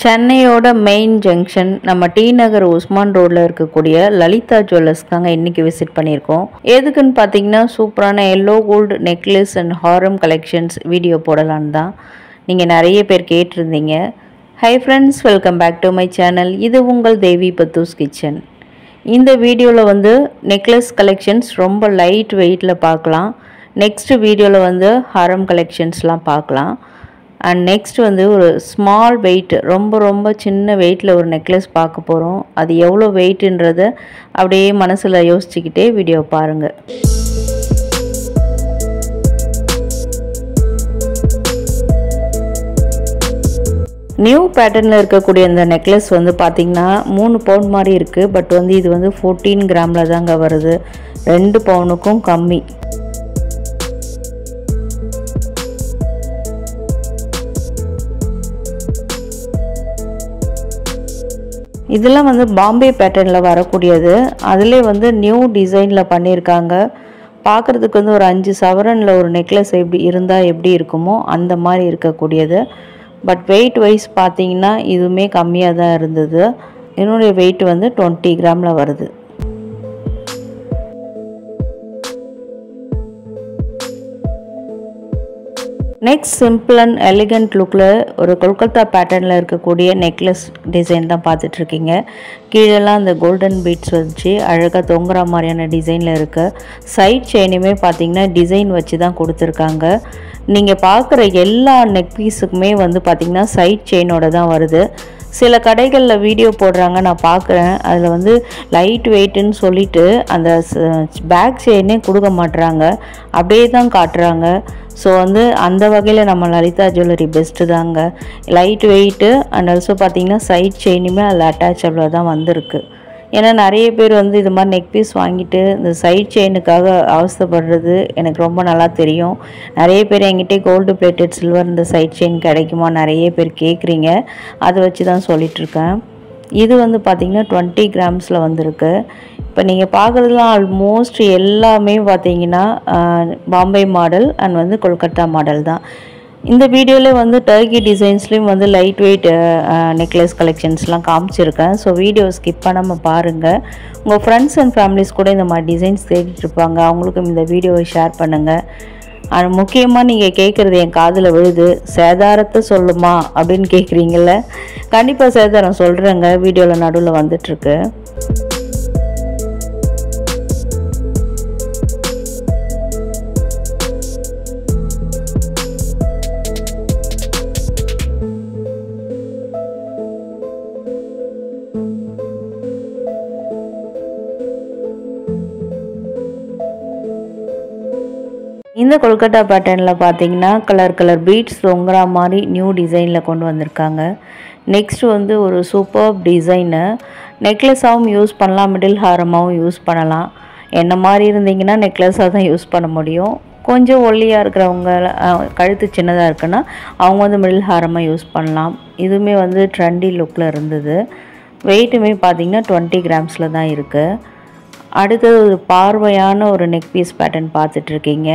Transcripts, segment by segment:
சென்னையோட main junction நம்ம D நகர் உஸ்மான் ரோட்ல இருக்கக்கூடிய லலிதா ஜுவல்லர்ஸ் தாங்க இன்னைக்கு விசிட் பண்ணியிருக்கோம். எதுக்குன்னு பார்த்தீங்கன்னா சூப்பரான yellow gold necklace and haaram collections video போடலான்னு தான் நீங்கள் நிறைய பேர் கேட்டிருந்தீங்க. Hi friends, welcome back to my channel. இது உங்கள் தேவி பத்தூஸ் கிச்சன். இந்த வீடியோவில் நெக்லஸ் கலெக்ஷன்ஸ் ரொம்ப லைட் வெயிட்டில் பார்க்கலாம். நெக்ஸ்ட் வீடியோவில் ஹாரம் கலெக்ஷன்ஸ்லாம் பார்க்கலாம். அண்ட் நெக்ஸ்ட் ஒரு ஸ்மால் வெயிட், ரொம்ப சின்ன வெயிட்டில் ஒரு நெக்லஸ் பார்க்க போகிறோம். அது எவ்வளோ வெயிட்டுன்றதை அப்படியே மனசில் யோசிச்சுக்கிட்டே வீடியோ பாருங்கள். நியூ பேட்டர்னில் இருக்கக்கூடிய இந்த நெக்லஸ் பார்த்திங்கன்னா 3 பவுன் மாதிரி இருக்குது. பட் இது 14 கிராமில் தாங்க வருது. 2 பவுனுக்கும் கம்மி. இதெல்லாம் பாம்பே பேட்டர்னில் வரக்கூடியது. அதிலே நியூ டிசைனில் பண்ணியிருக்காங்க. பார்க்குறதுக்கு ஒரு 5 சவரனில் ஒரு நெக்லஸ் எப்படி இருக்குமோ அந்த மாதிரி இருக்கக்கூடியது. பட் வெயிட் வைஸ் பார்த்தீங்கன்னா இதுவுமே கம்மியாக தான் இருந்தது. என்னுடைய வெயிட் 20 கிராமில் வருது. நெக்ஸ்ட் சிம்பிள் அண்ட் எலிகண்ட் லுக்கில் ஒரு கொல்கத்தா பேட்டர்னில் இருக்கக்கூடிய நெக்லஸ் டிசைன் தான் பார்த்துட்ருக்கீங்க. கீழெல்லாம் அந்த கோல்டன் பீட்ஸ் வச்சு அழகாக தொங்குற மாதிரியான டிசைனில் இருக்குது. சைட் செயினுமே பார்த்திங்கன்னா டிசைன் வச்சு தான் கொடுத்துருக்காங்க. நீங்கள் பார்க்குற எல்லா நெக் பீஸுக்குமே பார்த்திங்கன்னா சைட் செயினோட தான் வருது. சில கடைகளில் வீடியோ போடுறாங்க, நான் பார்க்குறேன். அதில் லைட் வெயிட்டுன்னு சொல்லிவிட்டு அந்த பேக் செயினே கொடுக்க மாட்டுறாங்க, அப்படியே தான் காட்டுறாங்க. ஸோ அந்த வகையில் நம்ம லலிதா ஜுவல்லரி பெஸ்ட்டு தாங்க. லைட் வெயிட்டு அண்ட் ஆல்சோ பார்த்திங்கன்னா சைட் செயினுமே அதில் அட்டாச்சபிளாக தான் வந்திருக்கு. ஏன்னா நிறைய பேர் இது மாதிரி நெக் பீஸ் வாங்கிட்டு இந்த சைட் செயினுக்காக அவஸ்தைப்படுறது எனக்கு ரொம்ப நல்லா தெரியும். நிறைய பேர் என்கிட்டே கோல்டு பிளேட்டட் சில்வர் இந்த சைட் செயின் கிடைக்குமா நிறைய பேர் கேட்குறீங்க. அதை வச்சு தான் சொல்லிகிட்ருக்கேன். இது பார்த்திங்கன்னா 20 கிராம்ஸில் வந்திருக்கு. இப்போ நீங்கள் பார்க்குறதுலாம் ஆல்மோஸ்ட் எல்லாமே பார்த்திங்கன்னா Bombay model and Kolkata model தான். இந்த வீடியோவில் டர்க்கி டிசைன்ஸ்லேயும் லைட் வெயிட் நெக்லஸ் கலெக்ஷன்ஸ்லாம் காமிச்சிருக்கேன். ஸோ வீடியோ ஸ்கிப் பண்ணாமல் பாருங்கள். உங்கள் ஃப்ரெண்ட்ஸ் அண்ட் ஃபேமிலிஸ் கூட இந்த மாதிரி டிசைன்ஸ் தேடிட்டுருப்பாங்க, அவங்களுக்கும் இந்த வீடியோவை ஷேர் பண்ணுங்கள். அது முக்கியமாக நீங்கள் கேட்குறது என் காதில் விழுது, சேதாரத்தை சொல்லுமா அப்படின்னு கேட்குறீங்கள. கண்டிப்பாக சேதாரம் சொல்கிறேங்க, வீடியோவில் நடுவில் வந்துட்டுருக்கு. இந்த கொல்கத்தா பேட்டர்னில் பார்த்தீங்கன்னா கலர் பீட்ஸ் தொங்குற மாதிரி நியூ டிசைனில் கொண்டு வந்திருக்காங்க. நெக்ஸ்ட் ஒரு சூப்பர் டிசைனு. நெக்லஸாகவும் யூஸ் பண்ணலாம், மிடில் ஹாரமாகவும் யூஸ் பண்ணலாம். என்ன மாதிரி இருந்தீங்கன்னா நெக்லஸாக தான் யூஸ் பண்ண முடியும். கொஞ்சம் ஒல்லியாக இருக்கிறவங்க, கழுத்து சின்னதாக இருக்குன்னா அவங்க மிடில் ஹாரமாக யூஸ் பண்ணலாம். இதுவுமே ட்ரெண்டி லுக்கில் இருந்தது. வெயிட்டுமே பார்த்திங்கன்னா 20 கிராம்ஸில் தான் இருக்குது. அடுத்தது ஒரு பார்வையான ஒரு நெக் பீஸ் பேட்டர்ன் பார்த்துட்ருக்கீங்க.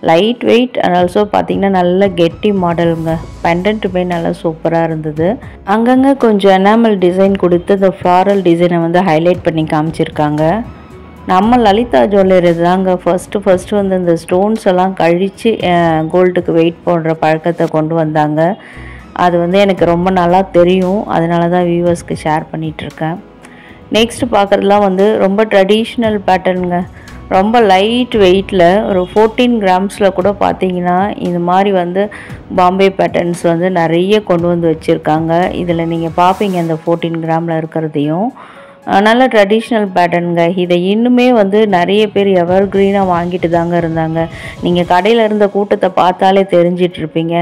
லைட் வெயிட் அண்ட் ஆல்சோ பார்த்திங்கன்னா நல்ல கெட்டி மாடலுங்க. பெண்டன்ட்டுமே நல்லா சூப்பராக இருந்தது. அங்கங்கே கொஞ்சம் எனாமல் டிசைன் கொடுத்து இந்த ஃப்ளாரல் டிசைனை ஹைலைட் பண்ணி காமிச்சிருக்காங்க. நம்ம லலிதா ஜுவல்லரி தாங்க ஃபஸ்ட்டு இந்த ஸ்டோன்ஸ் எல்லாம் கழித்து கோல்டுக்கு வெயிட் போடுற பழக்கத்தை கொண்டு வந்தாங்க. அது எனக்கு ரொம்ப நல்லா தெரியும். அதனால தான் வியூவர்ஸ்க்கு ஷேர் பண்ணிகிட்ருக்கேன். நெக்ஸ்ட் பார்க்குறதுலாம் ரொம்ப ட்ரெடிஷ்னல் பேட்டர்னுங்க. ரொம்ப லைட் வெயிட்டில் ஒரு 14 கிராம்ஸில் கூட பார்த்தீங்கன்னா இது மாதிரி பாம்பே பேட்டர்ன்ஸ் நிறைய கொண்டு வச்சுருக்காங்க. இதில் நீங்கள் பார்ப்பீங்க இந்த 14 கிராமில் இருக்கிறதையும். நல்ல ட்ரெடிஷ்னல் பேட்டர்னுங்க. இதை இன்னுமே நிறைய பேர் எவர் க்ரீனாக வாங்கிட்டு தாங்க இருந்தாங்க. நீங்கள் கடையில் இருந்த கூட்டத்தை பார்த்தாலே தெரிஞ்சிட்ருப்பீங்க.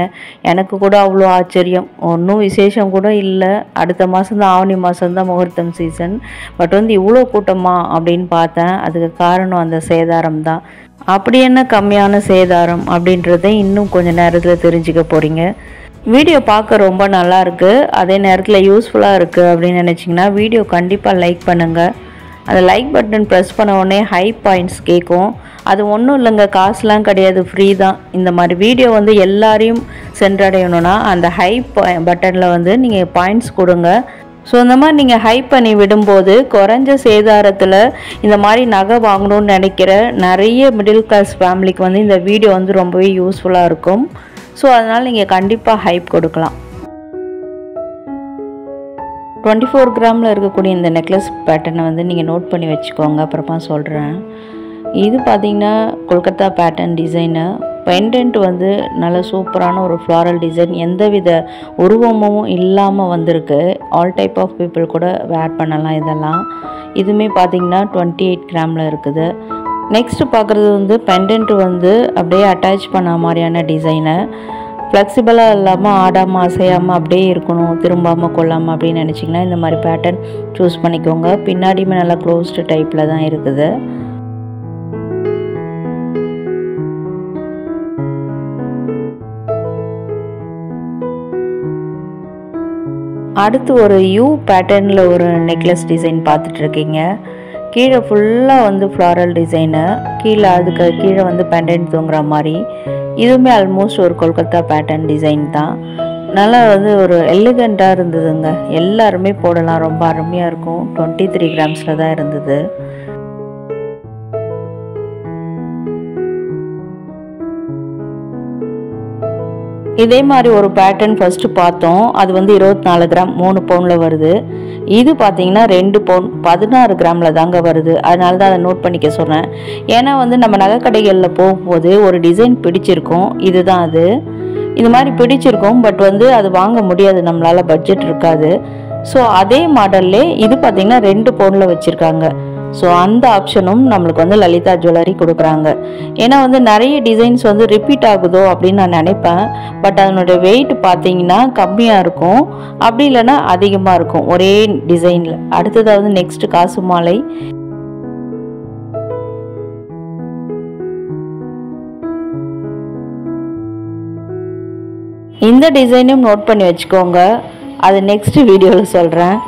எனக்கு கூட அவ்வளோ ஆச்சரியம். ஒன்றும் விசேஷம் கூட இல்லை. அடுத்த மாதம் தான், ஆவணி மாதம் தான் முகூர்த்தம் சீசன். பட் இவ்வளோ கூட்டமா அப்படின்னு பார்த்தேன். அதுக்கு காரணம் அந்த சேதாரம் தான். அப்படி என்ன கம்மியான சேதாரம் அப்படின்றத இன்னும் கொஞ்சம் நேரத்தில் தெரிஞ்சுக்க போகிறீங்க. வீடியோ பார்க்க ரொம்ப நல்லா இருக்குது, அதே நேரத்தில் யூஸ்ஃபுல்லாக இருக்குது அப்படின்னு நினச்சிங்கன்னா வீடியோ கண்டிப்பாக லைக் பண்ணுங்கள். அந்த லைக் பட்டன் ப்ரெஸ் பண்ண உடனே ஹை பாயிண்ட்ஸ் கேட்கும். அது ஒன்றும் இல்லைங்க, காசுலாம் கிடையாது, ஃப்ரீ தான். இந்த மாதிரி வீடியோ வந்து எல்லாரையும் சென்றடையணும்னா அந்த ஹை பட்டனில் வந்து நீங்கள் பாயிண்ட்ஸ் கொடுங்க. ஸோ இந்த மாதிரி நீங்கள் ஹைப் பண்ணி விடும்போது குறைஞ்ச சேதாரத்தில் இந்த மாதிரி நகை வாங்கணும்னு நினைக்கிற நிறைய மிடில் கிளாஸ் ஃபேமிலிக்கு வந்து இந்த வீடியோ வந்து ரொம்பவே யூஸ்ஃபுல்லாக இருக்கும். ஸோ அதனால் நீங்கள் கண்டிப்பாக ஹைப் கொடுக்கலாம். 24 கிராமில் இருக்கக்கூடிய இந்த நெக்லஸ் பேட்டர்னை வந்து நீங்கள் நோட் பண்ணி வச்சுக்கோங்க, அப்புறமா சொல்கிறேன். இது பார்த்திங்கன்னா கொல்கத்தா பேட்டர்ன் டிசைனு. பெண்டன்ட் வந்து நல்ல சூப்பரான ஒரு ஃப்ளாரல் டிசைன், எந்தவித உருவமும் இல்லாமல் வந்திருக்கு. ஆல் டைப் ஆஃப் பீப்புள் கூட வேர் பண்ணலாம் இதெல்லாம். இதுவுமே பார்த்திங்கன்னா 28 கிராமில் இருக்குது. நெக்ஸ்ட்டு பார்க்குறது வந்து பெண்டன்ட் வந்து அப்படியே அட்டாச் பண்ண மாதிரியான டிசைனு. ஃப்ளெக்சிபிளாக இல்லாமல் ஆடாமல் அசையாமல் அப்படியே இருக்கணும், திரும்பாமல் கொள்ளாமல் அப்படின்னு நினச்சிங்கன்னா இந்த மாதிரி பேட்டர்ன் சூஸ் பண்ணிக்கோங்க. பின்னாடியுமே நல்லா க்ளோஸ்டு டைப்பில் தான் இருக்குது. அடுத்து ஒரு யூ பேட்டர்னில் ஒரு நெக்லஸ் டிசைன் பார்த்துட்ருக்கீங்க. கீழே ஃபுல்லாக வந்து ஃப்ளாரல் டிசைனு, கீழே அதுக்கு கீழே வந்து பெண்டன்ட் தூங்குற மாதிரி. இதுவுமே ஆல்மோஸ்ட் ஒரு கொல்கத்தா பேட்டர்ன் டிசைன் தான். நல்லா வந்து ஒரு எலிகண்ட்டாக இருந்ததுங்க, எல்லாருமே போடலாம், ரொம்ப அருமையாக இருக்கும். 23 கிராம்ஸில் தான் இருந்தது. இதே மாதிரி ஒரு பேட்டர்ன் ஃபஸ்ட்டு பார்த்தோம், அது வந்து 24 கிராம் 3 பவுனில் வருது. இது பார்த்தீங்கன்னா 2 பவுன் 16 கிராமில் தாங்க வருது. அதனால தான் அதை நோட் பண்ணிக்க சொன்னேன். ஏன்னா வந்து நம்ம நகைக்கடைகளில் போகும்போது ஒரு டிசைன் பிடிச்சிருக்கும், இதுதான் அது. இது மாதிரி பிடிச்சிருக்கும், பட் வந்து அது வாங்க முடியாது, நம்மளால் பட்ஜெட் இருக்காது. ஸோ அதே மாடல்லே இது பார்த்திங்கன்னா 2 பவுனில் வச்சுருக்காங்க. ஸோ அந்த ஆப்ஷனும் நம்மளுக்கு வந்து லலிதா ஜுவல்லரி கொடுக்குறாங்க. ஏன்னா வந்து நிறைய டிசைன்ஸ் வந்து ரிப்பீட் ஆகுதோ அப்படின்னு நான் நினைப்பேன். பட் அதனுடைய வெயிட் பார்த்தீங்கன்னா கம்மியாக இருக்கும், அப்படி இல்லைன்னா அதிகமாக இருக்கும் ஒரே டிசைனில். அடுத்ததாவது நெக்ஸ்ட் காசு மாலை. இந்த டிசைனும் நோட் பண்ணி வச்சுக்கோங்க, அது நெக்ஸ்ட் வீடியோவில் சொல்கிறேன்.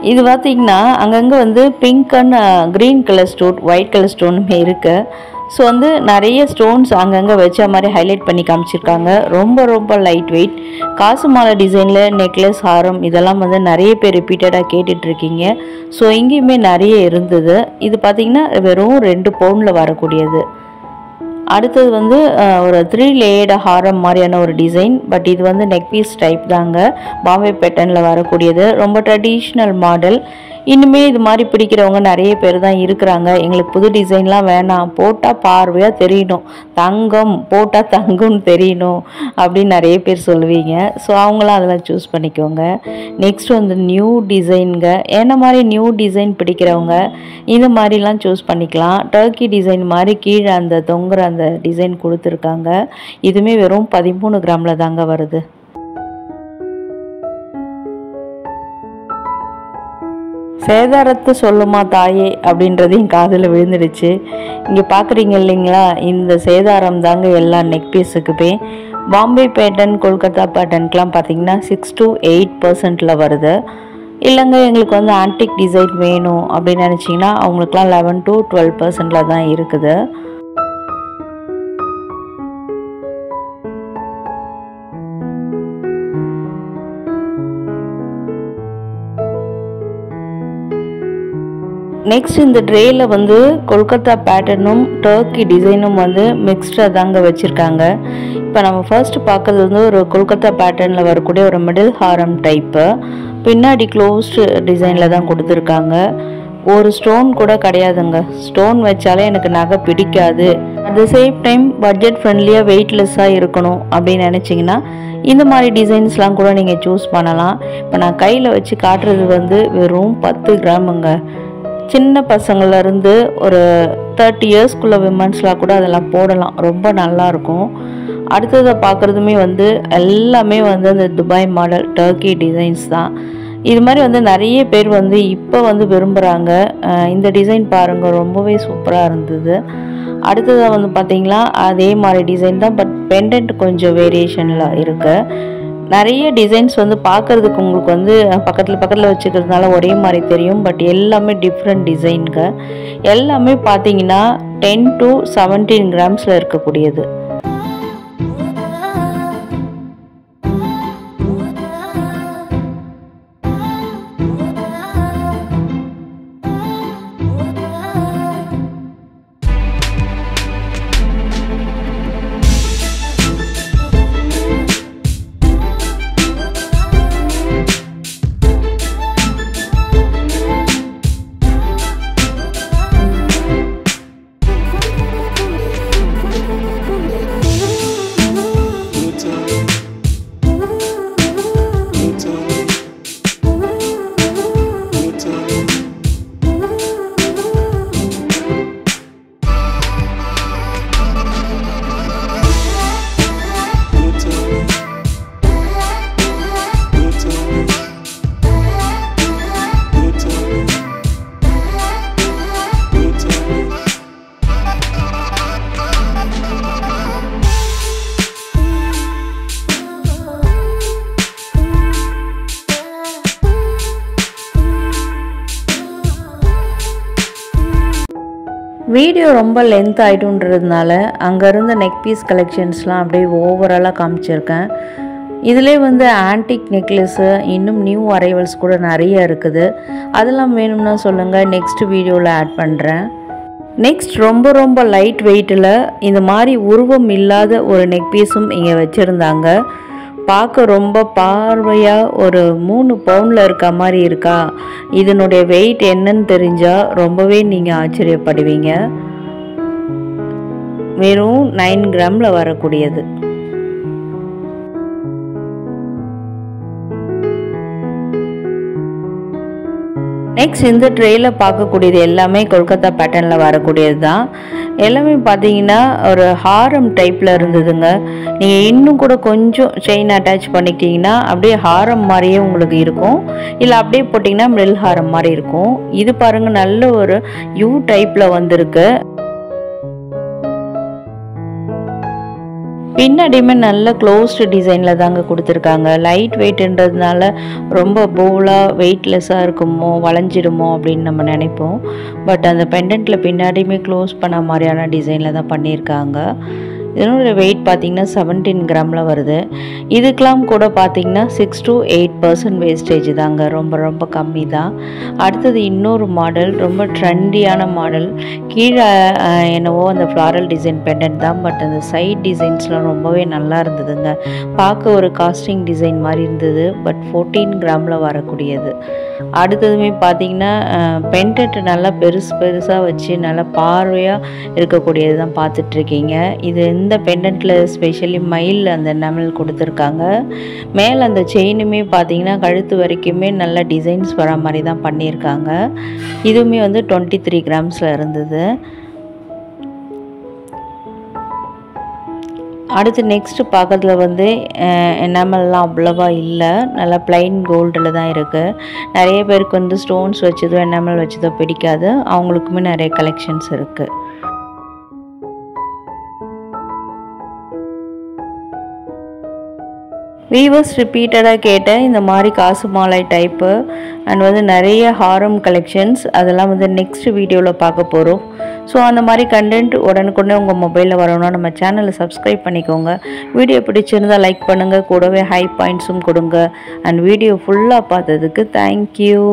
இது பார்த்திங்கன்னா அங்கங்கே வந்து pink and green colour stone, white colour ஸ்டோனுமே இருக்குது. ஸோ வந்து நிறைய ஸ்டோன்ஸ் அங்கங்கே வச்ச மாதிரி ஹைலைட் பண்ணி காமிச்சிருக்காங்க. ரொம்ப ரொம்ப லைட் வெயிட் காசு மாலை டிசைனில் நெக்லஸ், ஹாரம் இதெல்லாம் வந்து நிறைய பேர் ரிப்பீட்டடாக கேட்டுட்ருக்கீங்க. ஸோ இங்கேயுமே நிறைய இருந்தது. இது பார்த்திங்கன்னா வெறும் 2 பவுனில் வரக்கூடியது. அடுத்தது வந்து ஒரு 3 லேயர்டு ஹாரம் மாதிரியான ஒரு டிசைன். பட் இது வந்து நெக் பீஸ் டைப் தாங்க, பாம்பே பேட்டர்னில் வரக்கூடியது. ரொம்ப ட்ரெடிஷ்னல் மாடல். இன்னுமே இது மாதிரி பிடிக்கிறவங்க நிறைய பேர் தான் இருக்கிறாங்க. எங்களுக்கு புது டிசைன்லாம் வேணாம், போட்டால் பார்வையாக தெரியணும், தங்கம் போட்டால் தங்கம்னு தெரியணும் அப்படின்னு நிறைய பேர் சொல்லுவீங்க. ஸோ அவங்களாம் அதெல்லாம் சூஸ் பண்ணிக்கோங்க. நெக்ஸ்ட் வந்து நியூ டிசைனுங்க. என்ன மாதிரி நியூ டிசைன் பிடிக்கிறவங்க இந்த மாதிரிலாம் சூஸ் பண்ணிக்கலாம். டர்க்கி டிசைன் மாதிரி கீழே அந்த தொங்குற அந்த டிசைன் கொடுத்துருக்காங்க. இதுவுமே வெறும் 13 கிராமில் தாங்க வருது. சேதாரத்தை சொல்லுமா தாயே அப்படின்றது என் காதில் விழுந்துடுச்சு. இங்கே பார்க்குறீங்க இல்லைங்களா, இந்த சேதாரம் தாங்க எல்லா நெக் பீஸுக்குமே. பாம்பே பேட்டர்ன், கொல்கத்தா பேட்டர்னுக்கெலாம் பார்த்திங்கன்னா 6 to 8% வருது. இல்லைங்க எங்களுக்கு வந்து ஆன்டிக் டிசைன் வேணும் அப்படின்னு நினச்சிங்கன்னா அவங்களுக்குலாம் 11 to 12% தான் இருக்குது. நெக்ஸ்ட் இந்த ட்ரேயில் வந்து கொல்கத்தா பேட்டர்னும் டர்க்கி டிசைனும் வந்து மிக்ஸ்டாக தாங்க வச்சுருக்காங்க. இப்போ நம்ம ஃபர்ஸ்ட் பார்க்குறது வந்து ஒரு கொல்கத்தா பேட்டர்னில் வரக்கூடிய ஒரு மிடில் ஹாரம் டைப்பு. பின்னாடி க்ளோஸ்டு டிசைனில் தான் கொடுத்துருக்காங்க. ஒரு ஸ்டோன் கூட கிடையாதுங்க. ஸ்டோன் வச்சாலே எனக்கு நகை பிடிக்காது, at the same time budget ஃப்ரெண்ட்லியாக வெயிட்லெஸ்ஸாக இருக்கணும் அப்படின்னு நினச்சிங்கன்னா இந்த மாதிரி டிசைன்ஸ்லாம் கூட நீங்கள் சூஸ் பண்ணலாம். இப்போ நான் கையில் வச்சு காட்டுறது வந்து வெறும் 10 கிராமுங்க. சின்ன பசங்கள்லேருந்து ஒரு 30 இயர்ஸ்க்குள்ள விமன்ஸ்லாம் கூட அதெல்லாம் போடலாம், ரொம்ப நல்லாயிருக்கும். அடுத்ததை பார்க்குறதுமே வந்து எல்லாமே வந்து அந்த துபாய் மாடல் டர்க்கி டிசைன்ஸ் தான். இது மாதிரி வந்து நிறைய பேர் வந்து இப்போ வந்து விரும்புகிறாங்க. இந்த டிசைன் பாருங்கள், ரொம்பவே சூப்பராக இருந்தது. அடுத்ததாக வந்து பார்த்திங்கன்னா அதே மாதிரி டிசைன் தான், பட் பெண்டன்ட் கொஞ்சம் வேரியேஷனில் இருக்குது. நிறைய டிசைன்ஸ் வந்து பார்க்குறதுக்கு உங்களுக்கு வந்து பக்கத்தில் வச்சுக்கிறதுனால ஒரே மாதிரி தெரியும். பட் எல்லாமே டிஃப்ரெண்ட் டிசைனுங்க. எல்லாமே பார்த்தீங்கன்னா 10 to 17 கிராம்ஸில் இருக்கக்கூடியது. வீடியோ ரொம்ப லென்த் ஆகிட்டுன்றதுனால அங்கே இருந்த நெக் பீஸ் கலெக்ஷன்ஸ்லாம் அப்படியே ஓவராலாக காமிச்சிருக்கேன். இதிலே வந்து ஆன்டிக் நெக்லஸ்ஸு இன்னும் நியூ அரைவல்ஸ் கூட நிறைய இருக்குது. அதெல்லாம் வேணும்னா சொல்லுங்கள், நெக்ஸ்ட் வீடியோவில் ஆட் பண்ணுறேன். நெக்ஸ்ட் ரொம்ப லைட் வெயிட்டில் இந்த மாதிரி உருவம் இல்லாத ஒரு நெக் பீஸும் இங்கே வச்சுருந்தாங்க. பார்க்க ரொம்ப பார்வையாக ஒரு 3 பவுனில் இருக்க மாதிரி இருக்கா. இதனுடைய வெயிட் என்னன்னு தெரிஞ்சால் ரொம்பவே நீங்கள் ஆச்சரியப்படுவீங்க. வெறும் 9 கிராமில் வரக்கூடியது. நெக்ஸ்ட் இந்த ட்ரேயில் பார்க்கக்கூடியது எல்லாமே கொல்கத்தா பேட்டர்னில் வரக்கூடியது தான். எல்லாமே பார்த்தீங்கன்னா ஒரு ஹாரம் டைப்பில் இருந்ததுங்க. நீங்கள் இன்னும் கூட கொஞ்சம் செயின் அட்டாச் பண்ணிக்கிட்டிங்கன்னா அப்படியே ஹாரம் மாதிரியே உங்களுக்கு இருக்கும். இல்லை அப்படியே போட்டிங்கன்னா மிடில் ஹாரம் மாதிரி இருக்கும். இது பாருங்கள், நல்ல ஒரு யூ டைப்பில் வந்திருக்கு. பின்னாடியுமே நல்ல க்ளோஸ்டு டிசைனில் தாங்க கொடுத்துருக்காங்க. லைட் வெயிட்ன்றதுனால ரொம்ப போலாக வெயிட்லெஸ்ஸாக இருக்குமோ, வளைஞ்சிடுமோ அப்படின்னு நம்ம நினைப்போம். பட் அந்த பெண்டன்ட்டில் பின்னாடியுமே க்ளோஸ் பண்ண மாதிரியான டிசைனில் தான் பண்ணியிருக்காங்க. இதனோட வெயிட் பார்த்திங்கன்னா 17 கிராமில் வருது. இதுக்கெலாம் கூட பார்த்திங்கன்னா 6 to 8% வேஸ்டேஜ் தாங்க. ரொம்ப கம்மி தான். அடுத்தது இன்னொரு மாடல், ரொம்ப ட்ரெண்டியான மாடல். கீழே என்னவோ அந்த ஃப்ளாரல் டிசைன் பெண்டன்ட் தான். பட் அந்த சைட் டிசைன்ஸ்லாம் ரொம்பவே நல்லா இருந்ததுங்க. பார்க்க ஒரு காஸ்டிங் டிசைன் மாதிரி இருந்தது. பட் 14 கிராமில் வரக்கூடியது. அடுத்ததுமே பார்த்திங்கன்னா பெண்டன்ட் நல்லா பெருசாக வச்சு நல்லா பார்வையாக இருக்கக்கூடியது தான் பார்த்துட்ருக்கீங்க. இது இந்த பெண்டன்ட்டில் ஸ்பெஷலி மயில் அந்த நமல் கொடுத்துருக்காங்க. மேலே அந்த செயினுமே பார்த்திங்கன்னா கழுத்து வரைக்குமே நல்ல டிசைன்ஸ் வர மாதிரி தான் பண்ணியிருக்காங்க. இதுவுமே வந்து 23 கிராம்ஸில் இருந்தது. அடுத்து நெக்ஸ்ட்டு பார்க்கறதுல வந்து எனாமல்லாம் அவ்வளோவா இல்லை, நல்லா பிளைன் கோல்டில் தான் இருக்குது. நிறைய பேருக்கு வந்து ஸ்டோன்ஸ் வச்சதோ எனாமல் வச்சதோ பிடிக்காது. அவங்களுக்குமே நிறைய கலெக்ஷன்ஸ் இருக்குது. வீவர்ஸ் ரிப்பீட்டடாக கேட்ட இந்த மாதிரி காசு மாலை டைப்பு அண்ட் வந்து நிறைய ஹாரம் கலெக்ஷன்ஸ் அதெல்லாம் வந்து நெக்ஸ்ட் வீடியோவில் பார்க்க போகிறோம். ஸோ அந்த மாதிரி கண்டென்ட் உடனுக்குடனே உங்கள் மொபைலில் வரணும்னா நம்ம சேனலை சப்ஸ்கிரைப் பண்ணிக்கோங்க. வீடியோ பிடிச்சிருந்தால் லைக் பண்ணுங்கள், கூடவே ஹை பாயிண்ட்ஸும் கொடுங்க. அண்ட் வீடியோ ஃபுல்லாக பார்த்ததுக்கு தேங்க்யூ.